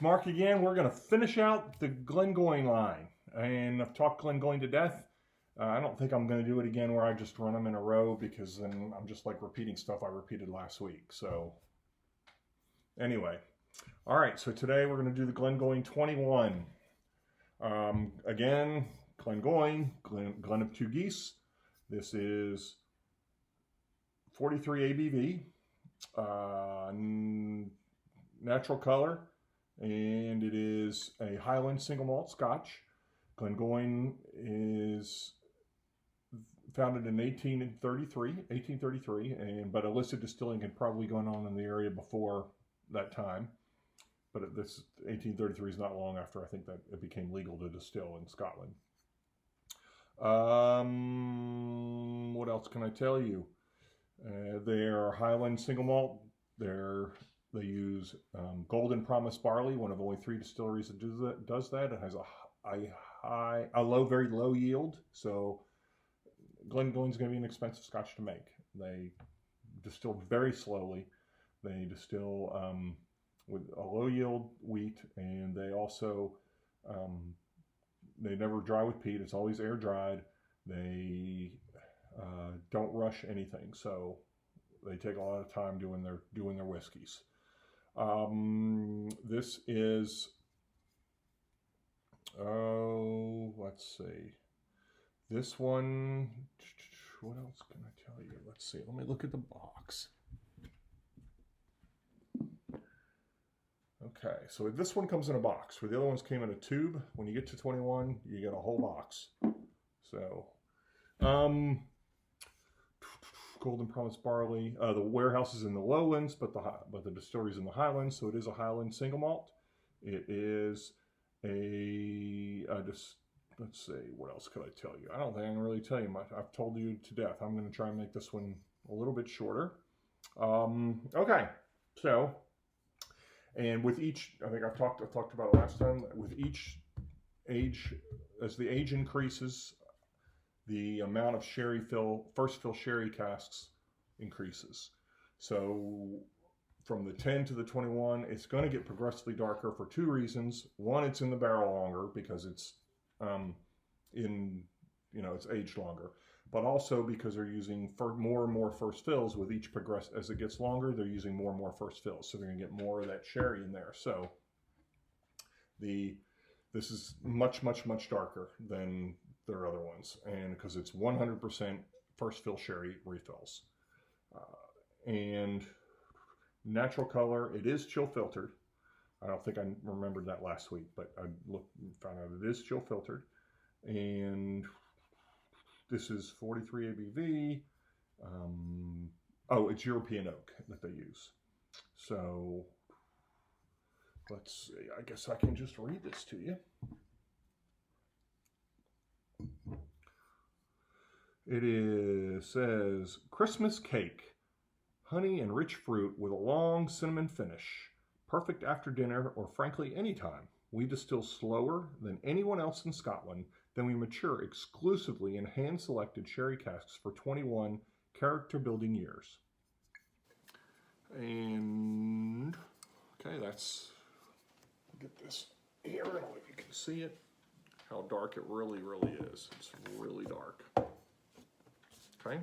Mark again. We're going to finish out the Glengoyne line. And I've talked Glengoyne to death. I don't think I'm going to do it again where I just run them in a row, because then I'm just like repeating stuff I repeated last week. So anyway, all right. So today we're going to do the Glengoyne 21. Again, Glengoyne, Glen of Two Geese. This is 43 ABV, natural color, and it is a Highland single malt Scotch. Glengoyne is founded in 1833, but illicit distilling had probably gone on in the area before that time. But this 1833 is not long after I think that it became legal to distill in Scotland. What else can I tell you? They are Highland single malt. They use Golden Promise barley, one of only 3 distilleries that does that. It has very low yield. So Glengoyne is going to be an expensive Scotch to make. They distill very slowly. They distill with a low yield wheat, and they also they never dry with peat. It's always air dried. They don't rush anything, so they take a lot of time doing their whiskeys. This is, let's see. This one, what else can I tell you? Let's see. Let me look at the box. Okay, so this one comes in a box, where the other ones came in a tube. When you get to 21, you get a whole box. So, Golden Promise barley. The warehouse is in the lowlands, but the distillery is in the highlands. So it is a Highland single malt. It is let's see, what else could I tell you? I don't think I can really tell you much. I've told you to death. I'm going to try and make this one a little bit shorter. Okay, so. And with each, I think I talked about it last time, with each age, as the age increases, the amount of first fill sherry casks increases. So from the 10 to the 21, it's going to get progressively darker for 2 reasons. One, it's in the barrel longer because it's it's aged longer. But also because they're using more and more first fills with each as it gets longer, they're using more and more first fills. So they're going to get more of that sherry in there. So this is much, much, much darker than their other ones. And because it's 100% first fill sherry refills. And natural color, it is chill filtered. I don't think I remembered that last week, but I found out it is chill filtered. And this is 43 ABV. It's European oak that they use. So let's see. I guess I can just read this to you. It says Christmas cake, honey and rich fruit with a long cinnamon finish. Perfect after dinner or frankly anytime. We distill slower than anyone else in Scotland. Then we mature exclusively in hand-selected sherry casks for 21 character-building years. And, okay, get this here, I don't know if you can see it, how dark it really, really is. It's really dark. Okay.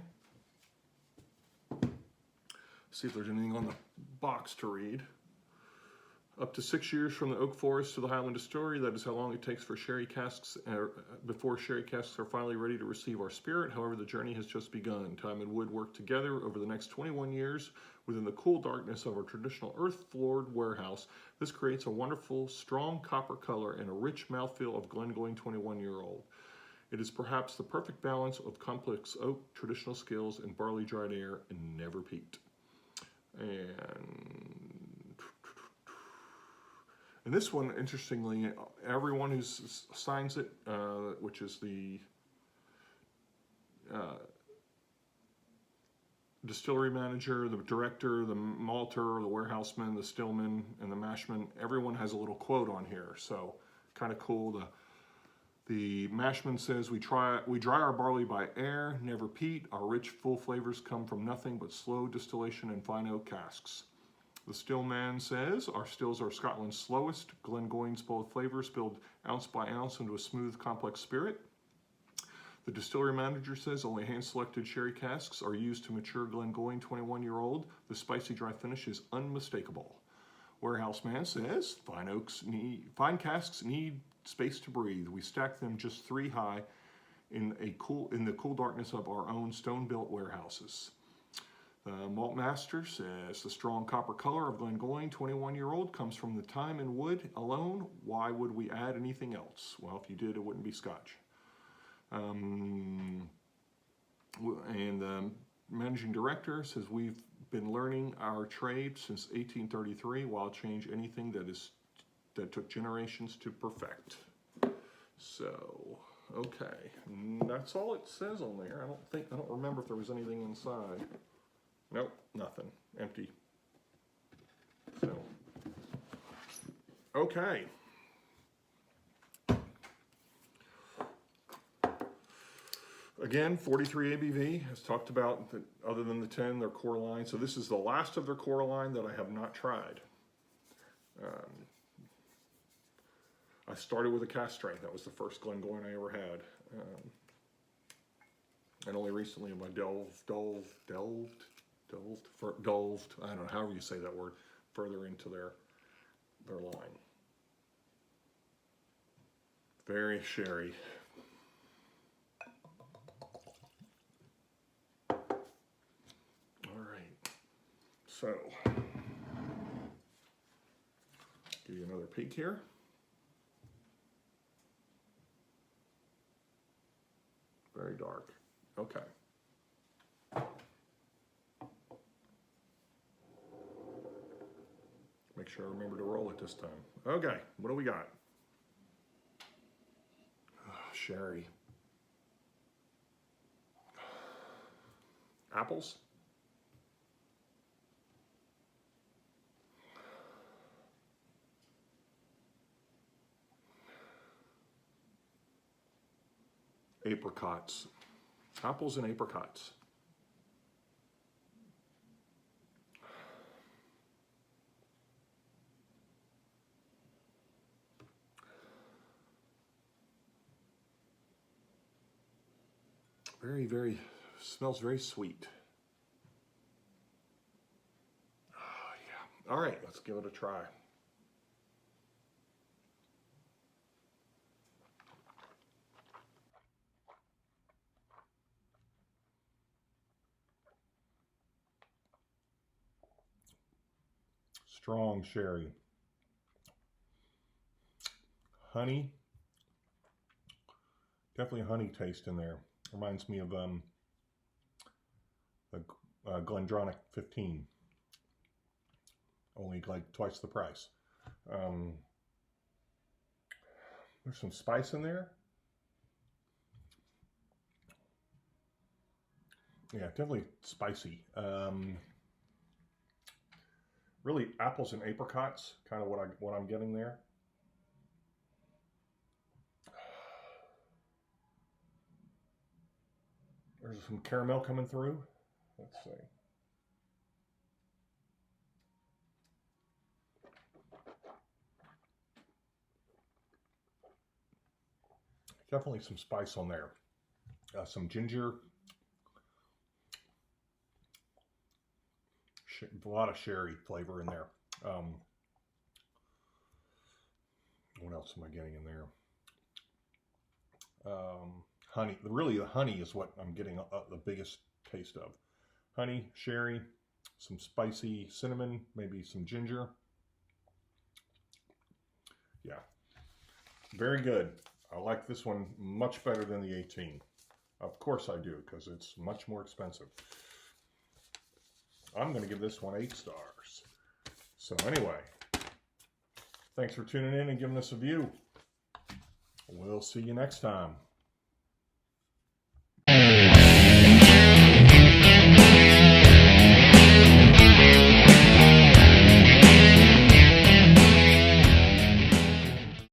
See if there's anything on the box to read. Up to 6 years from the oak forest to the Highland distillery, that is how long it takes for sherry casks, before sherry casks are finally ready to receive our spirit. However, the journey has just begun. Time and wood work together over the next 21 years within the cool darkness of our traditional earth-floored warehouse. This creates a wonderful, strong copper color and a rich mouthfeel of Glengoyne 21-year-old. It is perhaps the perfect balance of complex oak, traditional skills, and barley dried air, and never peat. And this one, interestingly, everyone who signs it, which is the distillery manager, the director, the malter, the warehouseman, the stillman, and the mashman, everyone has a little quote on here. So kind of cool. The mashman says, we dry our barley by air, never peat. Our rich, full flavors come from nothing but slow distillation in fine oak casks. The still man says, our stills are Scotland's slowest. Glengoyne's bold flavors build ounce by ounce into a smooth, complex spirit. The distillery manager says only hand-selected sherry casks are used to mature Glengoyne 21-year-old. The spicy dry finish is unmistakable. Warehouse man says fine casks need space to breathe. We stack them just 3 high in the cool darkness of our own stone-built warehouses. The malt master says the strong copper color of Glengoyne 21-year-old comes from the time and wood alone. Why would we add anything else? Well, if you did, it wouldn't be Scotch. And the managing director says we've been learning our trade since 1833. While change anything that took generations to perfect. So, okay, and that's all it says on there. I don't remember if there was anything inside. Nope, nothing. Empty. So, okay. Again, 43 ABV, as talked about, other than the 10, their core line. So this is the last of their core line that I have not tried. I started with a cask strength. That was the first Glengoyne I ever had. And only recently have I delved, I don't know, however you say that word, further into their line. Very sherry. So, give you another peek here. Very dark. Okay. Make sure I remember to roll it this time. Okay, what do we got? Sherry. Apples. Apricots. Apples and apricots. Smells very sweet. Oh, yeah. All right, let's give it a try. Strong sherry. Honey. Definitely a honey taste in there. Reminds me of the Glendronach 15. Only like twice the price. There's some spice in there. Yeah, definitely spicy. Really, apples and apricots, kind of what I'm getting there. There's some caramel coming through. Let's see. Definitely some spice on there. Some ginger. A lot of sherry flavor in there. What else am I getting in there? Honey. Really, the honey is what I'm getting the biggest taste of. Honey, sherry, some spicy cinnamon, maybe some ginger. Yeah, very good. I like this one much better than the 18. Of course I do, because it's much more expensive. I'm going to give this one 8 stars. So anyway, thanks for tuning in and giving us a view. We'll see you next time.